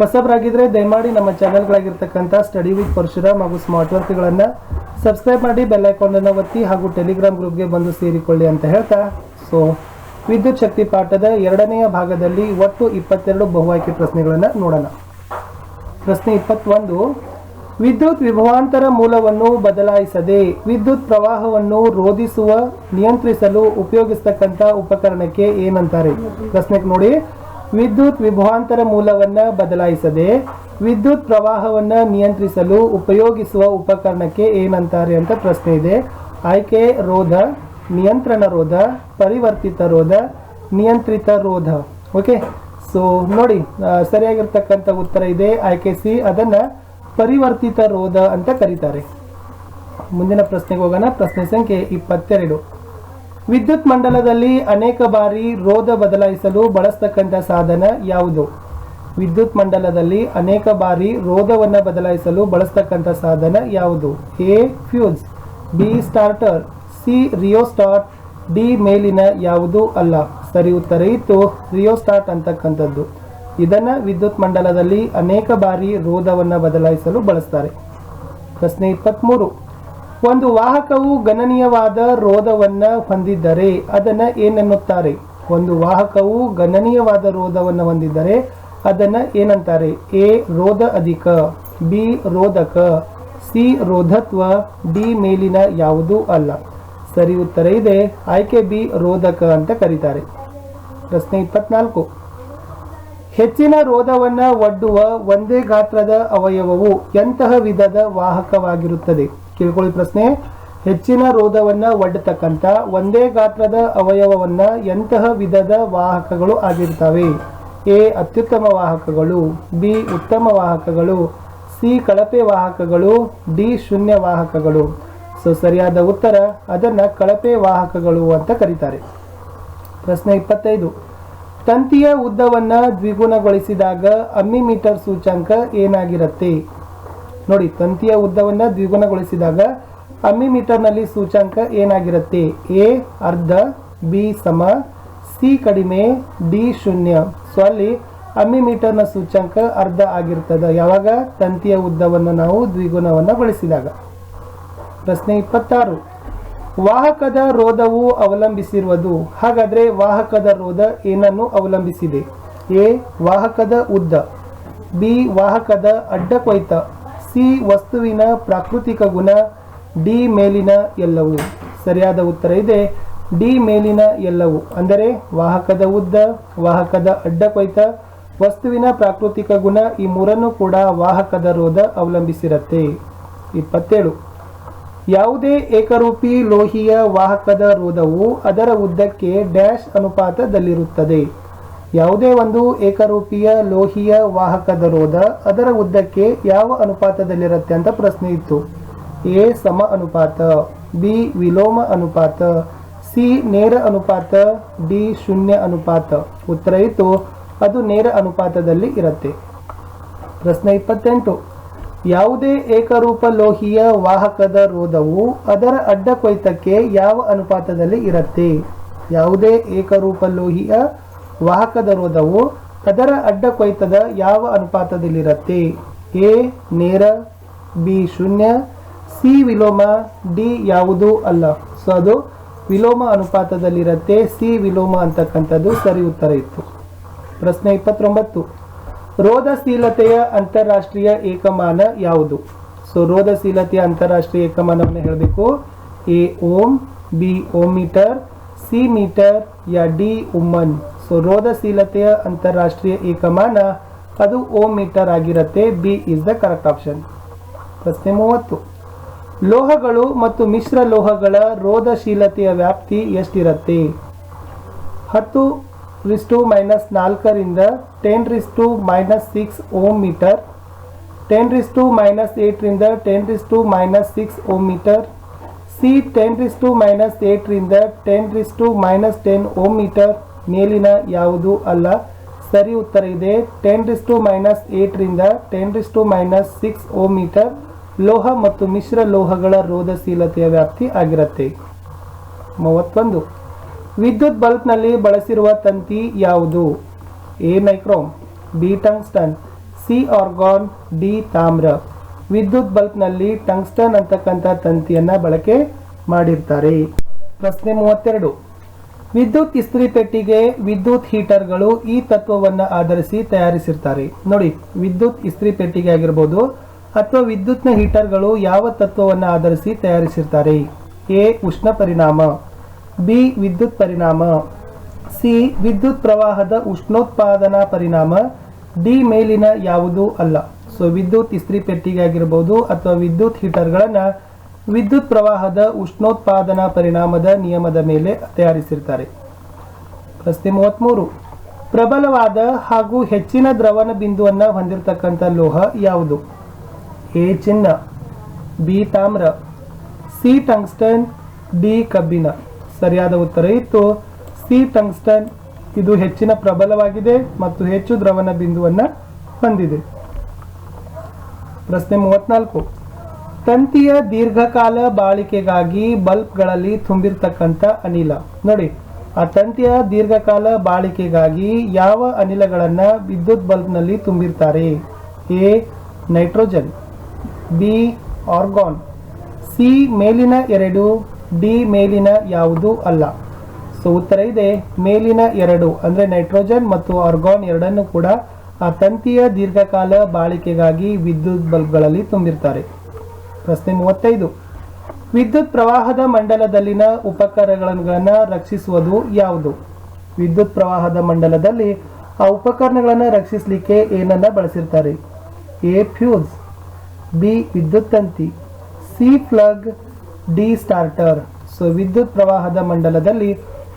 A: ಹೊಸಬರಾಗಿದ್ದರೆ ದಯಮಾಡಿ ನಮ್ಮ ಚಾನೆಲ್ಗಳಾಗಿರ್ತಕ್ಕಂಥ ಸ್ಟಡಿ ವಿತ್ ಪರಶುರಾಮ್ ಹಾಗೂ ಸ್ಮಾರ್ಟ್ ವರ್ಕ್ಗಳನ್ನು ಸಬ್ಸ್ಕ್ರೈಬ್ ಮಾಡಿ, ಬೆಲ್ ಐಕಾನ್ ಒತ್ತಿ ಹಾಗೂ ಟೆಲಿಗ್ರಾಮ್ ಗ್ರೂಪ್ಗೆ ಬಂದು ಸೇರಿಕೊಳ್ಳಿ ಅಂತ ಹೇಳ್ತಾ ಸೊ ವಿದ್ಯುತ್ ಶಕ್ತಿ ಪಾಠದ 2ನೆಯ ಭಾಗದಲ್ಲಿ ಒಟ್ಟು 22 ಬಹು ಆಯ್ಕೆ ಪ್ರಶ್ನೆಗಳನ್ನು ನೋಡೋಣ. ಪ್ರಶ್ನೆ 21. ವಿದ್ಯುತ್ ವಿಭವಾಂತರ ಮೂಲವನ್ನು ಬದಲಾಯಿಸದೆ ವಿದ್ಯುತ್ ಪ್ರವಾಹವನ್ನು ರೋಧಿಸುವ ನಿಯಂತ್ರಿಸಲು ಉಪಯೋಗಿಸತಕ್ಕಂಥ ಉಪಕರಣಕ್ಕೆ ಏನಂತಾರೆ? ಪ್ರಶ್ನೆಗೆ ನೋಡಿ. ವಿದ್ಯುತ್ ವಿಭವಾಂತರ ಮೂಲವನ್ನು ಬದಲಾಯಿಸದೆ ವಿದ್ಯುತ್ ಪ್ರವಾಹವನ್ನು ನಿಯಂತ್ರಿಸಲು ಉಪಯೋಗಿಸುವ ಉಪಕರಣಕ್ಕೆ ಏನಂತಾರೆ ಅಂತ ಪ್ರಶ್ನೆ ಇದೆ. ಆಯ್ಕೆ ರೋಧ, ನಿಯಂತ್ರಣ ರೋಧ, ಪರಿವರ್ತಿತ ರೋಧ, ನಿಯಂತ್ರಿತ ರೋಧ. ಓಕೆ, ಸೊ ನೋಡಿ ಸರಿಯಾಗಿರ್ತಕ್ಕಂಥ ಉತ್ತರ ಇದೆ ಆಯ್ಕೆ ಸಿ, ಅದನ್ನ ಪರಿವರ್ತಿತ ರೋಧ ಅಂತ ಕರೀತಾರೆ. ಮುಂದಿನ ಪ್ರಶ್ನೆಗೆ ಹೋಗೋಣ. ಪ್ರಶ್ನೆ ಸಂಖ್ಯೆ 22. ವಿದ್ಯುತ್ ಮಂಡಲದಲ್ಲಿ ಅನೇಕ ಬಾರಿ ರೋಧ ಬದಲಾಯಿಸಲು ಬಳಸತಕ್ಕಂಥ ಸಾಧನ ಯಾವುದು? ವಿದ್ಯುತ್ ಮಂಡಲದಲ್ಲಿ ಅನೇಕ ಬಾರಿ ರೋಧವನ್ನು ಬದಲಾಯಿಸಲು ಬಳಸತಕ್ಕಂಥ ಸಾಧನ ಯಾವುದು? A fuse, B starter, C rheostat, D ಮೇಲಿನ ಯಾವುದು ಅಲ್ಲ. ಸರಿ ಉತ್ತರ ಇತ್ತು ರಿಯೋಸ್ಟಾಟ್ ಅಂತಕ್ಕಂಥದ್ದು. ಇದನ್ನ ವಿದ್ಯುತ್ ಮಂಡಲದಲ್ಲಿ ಅನೇಕ ಬಾರಿ ರೋಧವನ್ನು ಬದಲಾಯಿಸಲು ಬಳಸ್ತಾರೆ. ಪ್ರಶ್ನೆ 23. ಒಂದು ವಾಹಕವು ಗಣನೀಯವಾದ ರೋಧವನ್ನು ಹೊಂದಿದ್ದರೆ ಅದನ್ನ ಏನೆನ್ನುತ್ತಾರೆ? ಒಂದು ವಾಹಕವು ಗಣನೀಯವಾದ ರೋಧವನ್ನು ಹೊಂದಿದ್ದರೆ ಅದನ್ನ ಏನಂತಾರೆ? ಎ ರೋಧ ಅಧಿಕ, ಬಿ ರೋಧಕ, ಸಿ ರೋಧತ್ವ, ಡಿ ಮೇಲಿನ ಯಾವುದೂ ಅಲ್ಲ. ಸರಿ ಉತ್ತರ ಇದೆ ಆಯ್ಕೆ ಬಿ ರೋಧಕ ಅಂತ ಕರೀತಾರೆ. ಪ್ರಶ್ನೆ 24. ಹೆಚ್ಚಿನ ರೋಧವನ್ನ ಒಡ್ಡುವ ಒಂದೇ ಗಾತ್ರದ ಅವಯವವು ಎಂತಹ ವಿಧದ ವಾಹಕವಾಗಿರುತ್ತದೆ? ಕೇಳ್ಕೊಳ್ಳಿ ಪ್ರಶ್ನೆ. ಹೆಚ್ಚಿನ ರೋಧವನ್ನ ಒಡ್ಡತಕ್ಕಂಥ ಒಂದೇ ಗಾತ್ರದ ಅವಯವವನ್ನ ಎಂತಹ ವಿಧದ ವಾಹಕಗಳು ಆಗಿರ್ತವೆ? ಎ ಅತ್ಯುತ್ತಮ ವಾಹಕಗಳು, ಬಿ ಉತ್ತಮ ವಾಹಕಗಳು, ಸಿ ಕಳಪೆ ವಾಹಕಗಳು, ಡಿ ಶೂನ್ಯ ವಾಹಕಗಳು. ಸರಿಯಾದ ಉತ್ತರ ಅದನ್ನ ಕಳಪೆ ವಾಹಕಗಳು ಅಂತ ಕರೀತಾರೆ. ಪ್ರಶ್ನೆ 25. ತಂತಿಯ ಉದ್ದವನ್ನ ದ್ವಿಗುಣಗೊಳಿಸಿದಾಗ ಅಮ್ಮಿಮೀಟರ್ ಸೂಚ್ಯಂಕ ಏನಾಗಿರುತ್ತೆ? ನೋಡಿ, ತಂತಿಯ ಉದ್ದವನ್ನ ದ್ವಿಗುಣಗೊಳಿಸಿದಾಗ ಅಮ್ಮಿಮೀಟರ್ನಲ್ಲಿ ಸೂಚ್ಯಂಕ ಏನಾಗಿರುತ್ತೆ? ಎ ಅರ್ಧ, ಬಿ ಸಮ, ಸಿ ಕಡಿಮೆ, ಡಿ ಶೂನ್ಯ. ಸೊ ಅಲ್ಲಿ ಅಮ್ಮಿಮೀಟರ್ನ ಸೂಚ್ಯಂಕ ಅರ್ಧ ಆಗಿರ್ತದೆ ಯಾವಾಗ? ತಂತಿಯ ಉದ್ದವನ್ನು ನಾವು ದ್ವಿಗುಣವನ್ನಗೊಳಿಸಿದಾಗ. ಪ್ರಶ್ನೆ 26. ವಾಹಕದ ರೋಧವು ಅವಲಂಬಿಸಿರುವುದು. ಹಾಗಾದ್ರೆ ವಾಹಕದ ರೋಧ ಏನನ್ನು ಅವಲಂಬಿಸಿದೆ? ಎ ವಾಹಕದ ಉದ್ದ, ಬಿ ವಾಹಕದ ಅಡ್ಡ ಕೊಯ್ತ, ಸಿ ವಸ್ತುವಿನ ಪ್ರಾಕೃತಿಕ ಗುಣ, ಡಿ ಮೇಲಿನ ಎಲ್ಲವೂ. ಸರಿಯಾದ ಉತ್ತರ ಇದೆ ಡಿ ಮೇಲಿನ ಎಲ್ಲವೂ. ಅಂದರೆ ವಾಹಕದ ಉದ್ದ, ವಾಹಕದ ಅಡ್ಡ ಕೊಯ್ತ, ವಸ್ತುವಿನ ಪ್ರಾಕೃತಿಕ ಗುಣ ಈ ಮೂರನ್ನು ಕೂಡ ವಾಹಕದ ರೋಧ ಅವಲಂಬಿಸಿರುತ್ತೆ. 27. ಯಾವುದೇ ಏಕರೂಪಿ ಲೋಹೀಯ ವಾಹಕದ ರೋಧವು ಅದರ ಉದ್ದಕ್ಕೆ ಡ್ಯಾಶ್ ಅನುಪಾತದಲ್ಲಿರುತ್ತದೆ? ಯಾವುದೇ ಒಂದು ಏಕರೂಪಿಯ ಲೋಹೀಯ ವಾಹಕದ ರೋಧ ಅದರ ಉದ್ದಕ್ಕೆ ಯಾವ ಅನುಪಾತದಲ್ಲಿರುತ್ತೆ ಅಂತ ಪ್ರಶ್ನೆ ಇತ್ತು. ಎ ಸಮ ಅನುಪಾತ, ಬಿ ವಿಲೋಮ ಅನುಪಾತ, ಸಿ ನೇರ ಅನುಪಾತ, ಡಿ ಶೂನ್ಯ ಅನುಪಾತ. ಉತ್ತರ ಇತ್ತು ಅದು ನೇರ ಅನುಪಾತದಲ್ಲಿ ಇರುತ್ತೆ. ಪ್ರಶ್ನೆ 28. ಯಾವುದೇ ಏಕರೂಪ ಲೋಹೀಯ ವಾಹಕದ ರೋಧವು ಅದರ ಅಡ್ಡ ಕೊಯ್ತಕ್ಕೆ ಯಾವ ಅನುಪಾತದಲ್ಲಿ ಇರುತ್ತೆ? ಯಾವುದೇ ಏಕರೂಪ ಲೋಹೀಯ ವಾಹಕದ ರೋಧವು ಅದರ ಅಡ್ಡ ಕೊಯ್ತದ ಯಾವ ಅನುಪಾತದಲ್ಲಿರುತ್ತೆ? ಎ ನೇರ, ಬಿ ಶೂನ್ಯ, ಸಿ ವಿಲೋಮ, ಡಿ ಯಾವುದೂ ಅಲ್ಲ. ಸೊ ಅದು ವಿಲೋಮ ಅನುಪಾತದಲ್ಲಿರುತ್ತೆ. ಸಿ ವಿಲೋಮ ಅಂತಕ್ಕಂಥದ್ದು ಸರಿ ಉತ್ತರ ಇತ್ತು. ಪ್ರಶ್ನೆ 29. ರೋಧಶೀಲತೆಯ ಅಂತಾರಾಷ್ಟ್ರೀಯ ಏಕಮಾನ ಯಾವುದು? ಸೊ ರೋಧಶೀಲತೆಯ ಅಂತಾರಾಷ್ಟ್ರೀಯ ಏಕಮಾನವನ್ನು ಹೇಳಬೇಕು. A ohm, B ohm meter, C meter ಯಾ ಡಿ ಉಮ್ಮನ್. ಸೊ ರೋಧಶೀಲತೆಯ ಅಂತಾರಾಷ್ಟ್ರೀಯ ಏಕಮಾನ ಅದು ಓಮ್ ಮೀಟರ್ ಆಗಿರುತ್ತೆ. B is the correct option. ಪ್ರಶ್ನೆ 30. ಲೋಹಗಳು ಮತ್ತು ಮಿಶ್ರ ಲೋಹಗಳ ರೋಧಶೀಲತೆಯ ವ್ಯಾಪ್ತಿ ಎಷ್ಟಿರುತ್ತೆ? 10⁻⁴ ರಿಂದ 10⁻⁻6 ಓಮ್ ಮೀಟರ್, 10⁻⁸ ರಿಂದ 10⁻⁻6 ಓಮ್ ಮೀಟರ್, ಸಿ 10⁻⁸ ರಿಂದ 10⁻⁻10 ಓಮ್ ಮೀಟರ್. ಮೇಲಿನ ಯಾವುದು ಅಲ್ಲ. ಸರಿ ಉತ್ತರ ಇದೆ 10⁻⁸ ರಿಂದ 10⁻⁻6 ಓಮ್ ಮೀಟರ್ ಲೋಹ ಮತ್ತು ಮಿಶ್ರ ಲೋಹಗಳ ರೋಧಶೀಲತೆಯ ವ್ಯಾಪ್ತಿ ಆಗಿರುತ್ತೆ. 31. ವಿದ್ಯುತ್ ಬಲ್ಬ್ನಲ್ಲಿ ಬಳಸಿರುವ ತಂತಿ ಯಾವುದು? A nichrome, B tungsten, C argon, D ತಾಮ್ರ. ವಿದ್ಯುತ್ ಬಲ್ಬ್ನಲ್ಲಿ ಟಂಗ್ಸ್ಟನ್ ಅಂತಕ್ಕಂಥ ತಂತಿಯನ್ನ ಬಳಕೆ ಮಾಡಿರ್ತಾರೆ. ಪ್ರಶ್ನೆ 32. ವಿದ್ಯುತ್ ಇಸ್ತ್ರಿ ಪೆಟ್ಟಿಗೆ, ವಿದ್ಯುತ್ ಹೀಟರ್ಗಳು ಈ ತತ್ವವನ್ನು ಆಧರಿಸಿ ತಯಾರಿಸಿರ್ತಾರೆ. ನೋಡಿ, ವಿದ್ಯುತ್ ಇಸ್ತ್ರಿ ಪೆಟ್ಟಿಗೆ ಆಗಿರ್ಬೋದು ಅಥವಾ ವಿದ್ಯುತ್ನ ಹೀಟರ್ಗಳು ಯಾವ ತತ್ವವನ್ನು ಆಧರಿಸಿ ತಯಾರಿಸಿರ್ತಾರೆ? ಎ ಉಷ್ಣ ಪರಿಣಾಮ, ಬಿ ವಿದ್ಯುತ್ ಪರಿಣಾಮ, ಸಿ ವಿದ್ಯುತ್ ಪ್ರವಾಹದ ಉಷ್ಣೋತ್ಪಾದನಾ ಪರಿಣಾಮ, ಡಿ ಮೇಲಿನ ಯಾವುದೂ ಅಲ್ಲ. ಸೊ ವಿದ್ಯುತ್ ಇಸ್ತ್ರಿ ಪೆಟ್ಟಿಗೆ ಆಗಿರ್ಬೋದು ಅಥವಾ ವಿದ್ಯುತ್ ಹೀಟರ್ಗಳನ್ನು ವಿದ್ಯುತ್ ಪ್ರವಾಹದ ಉಷ್ಣೋತ್ಪಾದನಾ ಪರಿಣಾಮದ ನಿಯಮದ ಮೇಲೆ ತಯಾರಿಸಿರ್ತಾರೆ. ಪ್ರಶ್ನೆ 33. ಪ್ರಬಲವಾದ ಹಾಗೂ ಹೆಚ್ಚಿನ ದ್ರವಣ ಬಿಂದುವನ್ನು ಹೊಂದಿರತಕ್ಕಂಥ ಲೋಹ ಯಾವುದು? ಎ ಚಿನ್ನ, ಬಿ ತಾಮ್ರ, ಸಿ ಟಂಗ್ಸ್ಟನ್, ಡಿ ಕಬ್ಬಿಣ. ಸರಿಯಾದ ಉತ್ತರ ಇತ್ತು ಸಿ ಟಂಗ್ಸ್ಟನ್. ಇದು ಹೆಚ್ಚಿನ ಪ್ರಬಲವಾಗಿದೆ ಮತ್ತು ಹೆಚ್ಚು ದ್ರವಣ ಬಿಂದುವನ್ನು ಹೊಂದಿದೆ. ಪ್ರಶ್ನೆ 34. ತಂತಿಯ ದೀರ್ಘಕಾಲ ಬಾಳಿಕೆಗಾಗಿ ಬಲ್ಬ್ಗಳಲ್ಲಿ ತುಂಬಿರ್ತಕ್ಕಂಥ ಅನಿಲ. ನೋಡಿ, ಆ ತಂತಿಯ ದೀರ್ಘಕಾಲ ಬಾಳಿಕೆಗಾಗಿ ಯಾವ ಅನಿಲಗಳನ್ನ ವಿದ್ಯುತ್ ಬಲ್ಬ್ನಲ್ಲಿ ತುಂಬಿರ್ತಾರೆ? A nitrogen, B argon, C ಮೇಲಿನ ಎರಡು, ಡಿ ಮೇಲಿನ ಯಾವುದೂ ಅಲ್ಲ. ಸೊ ಉತ್ತರ ಇದೆ ಮೇಲಿನ ಎರಡು, ಅಂದರೆ ನೈಟ್ರೋಜನ್ ಮತ್ತು ಆರ್ಗಾನ್ ಎರಡನ್ನು ಕೂಡ ಆ ತಂತಿಯ ದೀರ್ಘಕಾಲ ಬಾಳಿಕೆಗಾಗಿ ವಿದ್ಯುತ್ ಬಲ್ಬ್ಗಳಲ್ಲಿ ತುಂಬಿರ್ತಾರೆ. ಪ್ರಶ್ನೆ 35. ವಿದ್ಯುತ್ ಪ್ರವಾಹದ ಮಂಡಲದಲ್ಲಿನ ಉಪಕರಣಗಳನ್ನು ರಕ್ಷಿಸುವುದು ಯಾವುದು? ವಿದ್ಯುತ್ ಪ್ರವಾಹದ ಮಂಡಲದಲ್ಲಿ ಆ ಉಪಕರಣಗಳನ್ನು ರಕ್ಷಿಸಲಿಕ್ಕೆ ಏನನ್ನ ಬಳಸಿರ್ತಾರೆ? ಎ ಫ್ಯೂಸ್, ಬಿ ವಿದ್ಯುತ್ ತಂತಿ, C plug, D starter. So ವಿದ್ಯುತ್ ಪ್ರವಾಹದ ಮಂಡಲದಲ್ಲಿ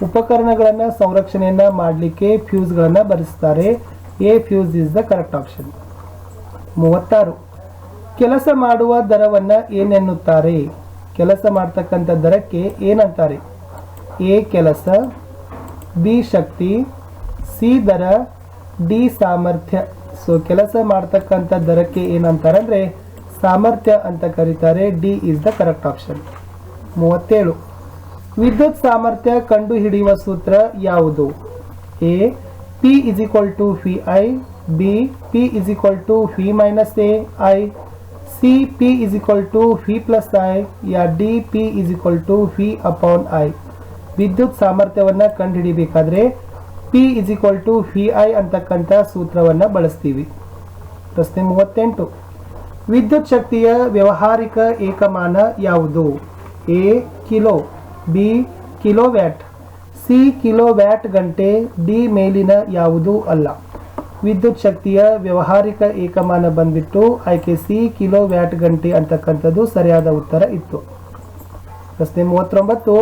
A: ಉಪಕರಣಗಳನ್ನು ಸಂರಕ್ಷಣೆಯನ್ನ ಮಾಡಲಿಕ್ಕೆ ಫ್ಯೂಸ್ಗಳನ್ನು ಬಳಸ್ತಾರೆ. A fuse is the correct option. 36. ಕೆಲಸ ಮಾಡುವ ದರವನ್ನು ಏನೆನ್ನುತ್ತಾರೆ? ಕೆಲಸ ಮಾಡ್ತಕ್ಕಂಥ ದರಕ್ಕೆ ಏನಂತಾರೆ? ಎ ಕೆಲಸ, ಬಿ ಶಕ್ತಿ, ಸಿ ದರ, ಡಿ ಸಾಮರ್ಥ್ಯ. ಸೊ ಕೆಲಸ ಮಾಡ್ತಕ್ಕಂಥ ದರಕ್ಕೆ ಏನಂತಾರೆ ಅಂದರೆ ಸಾಮರ್ಥ್ಯ ಅಂತ ಕರೀತಾರೆ. D is the correct option. 37. ವಿದ್ಯುತ್ ಸಾಮರ್ಥ್ಯ ಕಂಡುಹಿಡಿಯುವ ಸೂತ್ರ ಯಾವುದು? A P is equal to V I, B P is equal to V minus A I, C P is equal to V plus I, ಯಾ D P is equal to V upon I. ವಿದ್ಯುತ್ ಸಾಮರ್ಥ್ಯವನ್ನು ಕಂಡುಹಿಡಿಬೇಕಾದ್ರೆ P is equal to V I ಅಂತಕ್ಕಂಥ ಸೂತ್ರವನ್ನು ಬಳಸ್ತೀವಿ. ಪ್ರಶ್ನೆ 38. ವಿದ್ಯುತ್ ಶಕ್ತಿಯ ವ್ಯಾವಹಾರಿಕ ಏಕಮಾನ ಯಾವುದು? A kilo, B kilowatt, C kilowatt ಗಂಟೆ, ಡಿ ಮೇಲಿನ ಯಾವುದೂ ಅಲ್ಲ. ವಿದ್ಯುತ್ ಶಕ್ತಿಯ ವ್ಯಾವಹಾರಿಕ ಏಕಮಾನ ಬಂದ್ಬಿಟ್ಟು ಆಯ್ಕೆ ಸಿ ಕಿಲೋವ್ಯಾಟ್ ಗಂಟೆ ಅಂತಕ್ಕಂಥದ್ದು ಸರಿಯಾದ ಉತ್ತರ ಇತ್ತು. ಪ್ರಶ್ನೆ 39.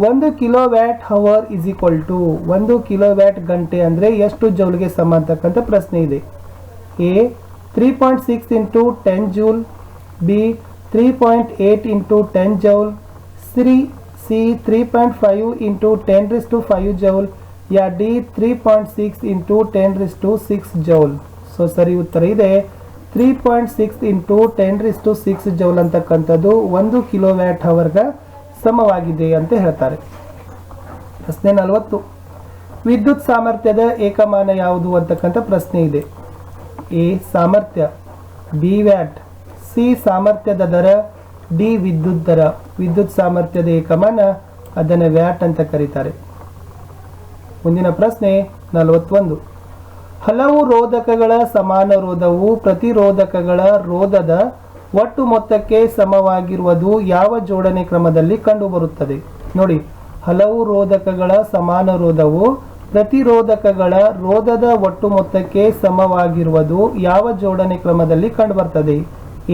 A: 1 kilowatt hour is equal to 1 kilowatt ಗಂಟೆ ಅಂದರೆ ಎಷ್ಟು ಜೌಲ್ಗೆ ಸಮ ಅಂತಕ್ಕಂಥ ಪ್ರಶ್ನೆ ಇದೆ. A 3.6 into 10 joule, B 3.8 into 10 joule, C 3.5 into 10⁵ joule, ಯಾ ಡಿ 3.6 ಇಂಟು 10⁶ ಜೌಲ್. ಸೊ ಸರಿ ಉತ್ತರ ಇದೆ 3.6 ಇಂಟು 10⁶ ಜೌಲ್ ಅಂತಕ್ಕಂಥದ್ದು 1 ಕಿಲೋವ್ಯಾಟ್ ಹವರ್ಗೆ ಸಮವಾಗಿದೆ ಅಂತ ಹೇಳ್ತಾರೆ. ಪ್ರಶ್ನೆ 40. ವಿದ್ಯುತ್ ಸಾಮರ್ಥ್ಯದ ಏಕಮಾನ ಯಾವುದು ಅಂತಕ್ಕಂಥ ಪ್ರಶ್ನೆ ಇದೆ. ಎ ಸಾಮರ್ಥ್ಯ, ಬಿ ವ್ಯಾಟ್, ಸಿ ಸಾಮರ್ಥ್ಯದ ದರ, ಡಿ ವಿದ್ಯುತ್ ದರ. ವಿದ್ಯುತ್ ಸಾಮರ್ಥ್ಯದ ಏಕಮಾನ ಅದನ್ನು ವ್ಯಾಟ್ ಅಂತ ಕರೀತಾರೆ. ಮುಂದಿನ ಪ್ರಶ್ನೆ 41. ಹಲವು ರೋಧಕಗಳ ಸಮಾನ ರೋಧವು ಪ್ರತಿರೋಧಕಗಳ ರೋಧದ ಒಟ್ಟು ಮೊತ್ತಕ್ಕೆ ಸಮವಾಗಿರುವುದು ಯಾವ ಜೋಡಣೆ ಕ್ರಮದಲ್ಲಿ ಕಂಡುಬರುತ್ತದೆ? ನೋಡಿ, ಹಲವು ರೋಧಕಗಳ ಸಮಾನ ರೋಧವು ಪ್ರತಿರೋಧಕಗಳ ರೋಧದ ಒಟ್ಟು ಮೊತ್ತಕ್ಕೆ ಸಮವಾಗಿರುವುದು ಯಾವ ಜೋಡಣೆ ಕ್ರಮದಲ್ಲಿ ಕಂಡುಬರ್ತದೆ?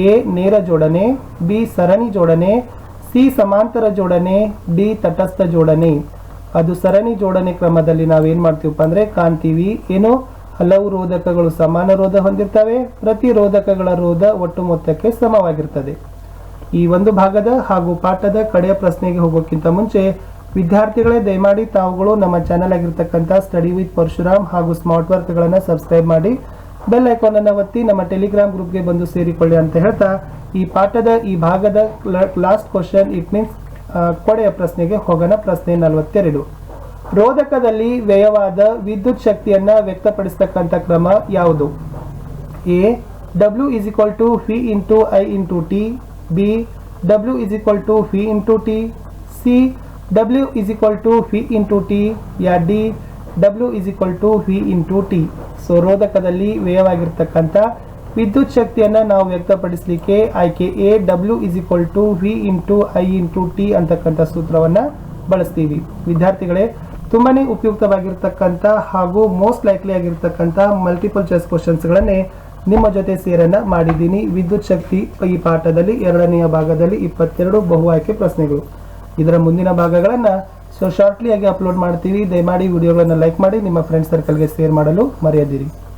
A: ಎ ನೇರ ಜೋಡಣೆ, ಬಿ ಸರಣಿ ಜೋಡಣೆ, ಸಿ ಸಮಾಂತರ ಜೋಡಣೆ, ಡಿ ತಟಸ್ಥ ಜೋಡಣೆ. ಅದು ಸರಣಿ ಜೋಡಣೆ ಕ್ರಮದಲ್ಲಿ ನಾವೇನು ಮಾಡ್ತೀವಪ್ಪ ಅಂದರೆ ಕಾಣ್ತೀವಿ. ಏನು, ಹಲವು ರೋಧಕಗಳು ಸಮಾನ ರೋಧ ಹೊಂದಿರ್ತವೆ, ಪ್ರತಿರೋಧಕಗಳ ರೋಧ ಒಟ್ಟು ಮೊತ್ತಕ್ಕೆ ಸಮವಾಗಿರ್ತದೆ. ಈ ಒಂದು ಭಾಗದ ಹಾಗೂ ಪಾಠದ ಕಡೆಯ ಪ್ರಶ್ನೆಗೆ ಹೋಗೋಕ್ಕಿಂತ ಮುಂಚೆ ವಿದ್ಯಾರ್ಥಿಗಳೇ ದಯಮಾಡಿ ತಾವುಗಳು ನಮ್ಮ ಚಾನಲ್ ಆಗಿರ್ತಕ್ಕಂಥ ಸ್ಟಡಿ ವಿತ್ ಪರಶುರಾಮ್ ಹಾಗೂ ಸ್ಮಾರ್ಟ್ ವರ್ಕ್ಗಳನ್ನು ಸಬ್ಸ್ಕ್ರೈಬ್ ಮಾಡಿ ಬೆಲ್ ಐಕಾನ್ ಅನ್ನು ಒತ್ತಿ ನಮ್ಮ ಟೆಲಿಗ್ರಾಮ್ ಗ್ರೂಪ್ಗೆ ಬಂದು ಸೇರಿಕೊಳ್ಳಿ ಅಂತ ಹೇಳ್ತಾ ಈ ಪಾಠದ ಈ ಭಾಗದ ಲಾಸ್ಟ್ ಕ್ವಶನ್ ಇಟ್ ಮೀನ್ಸ್ ಕೊನೆಯ ಪ್ರಶ್ನೆಗೆ ಹೋಗೋಣ. ಪ್ರಶ್ನೆ 42. ರೋಧಕದಲ್ಲಿ ವ್ಯಯವಾದ ವಿದ್ಯುತ್ ಶಕ್ತಿಯನ್ನ ವ್ಯಕ್ತಪಡಿಸತಕ್ಕಂಥ ಕ್ರಮ ಯಾವುದು? A W is equal to V into I into T, B W is equal to V into T, C W is equal to V into T, ಯಾ D W is equal to V into T. So ರೋಧಕದಲ್ಲಿ ವ್ಯಯವಾಗಿರ್ತಕ್ಕಂಥ ವಿದ್ಯುತ್ ಶಕ್ತಿಯನ್ನು ನಾವು ವ್ಯಕ್ತಪಡಿಸಲಿಕ್ಕೆ ಆಯ್ಕೆ A W is equal to V into I into T ಅಂತಕ್ಕಂಥ ಸೂತ್ರವನ್ನು ಬಳಸ್ತೀವಿ. ವಿದ್ಯಾರ್ಥಿಗಳೇ, ತುಂಬಾನೇ ಉಪಯುಕ್ತವಾಗಿರ್ತಕ್ಕಂಥ ಹಾಗೂ ಮೋಸ್ಟ್ ಲೈಕ್ಲಿ ಆಗಿರ್ತಕ್ಕಂಥ ಮಲ್ಟಿಪಲ್ ಚಾಯ್ಸ್ ಕ್ವಶನ್ಸ್ಗಳನ್ನೇ ನಿಮ್ಮ ಜೊತೆ ಸೇರನ್ನ ಮಾಡಿದ್ದೀನಿ. ವಿದ್ಯುತ್ ಶಕ್ತಿ ಈ ಪಾಠದಲ್ಲಿ 2ನೆಯ ಭಾಗದಲ್ಲಿ 22 ಬಹು ಆಯ್ಕೆ ಪ್ರಶ್ನೆಗಳು. ಇದರ ಮುಂದಿನ ಭಾಗಗಳನ್ನು ಶಾರ್ಟ್ಲಿ ಆಗಿ ಅಪ್ಲೋಡ್ ಮಾಡ್ತೀವಿ. ದಯಮಾಡಿ ವಿಡಿಯೋಗಳನ್ನು ಲೈಕ್ ಮಾಡಿ ನಿಮ್ಮ ಫ್ರೆಂಡ್ ಸರ್ಕಲ್ಗೆ ಶೇರ್ ಮಾಡಲು ಮರೆಯದಿರಿ.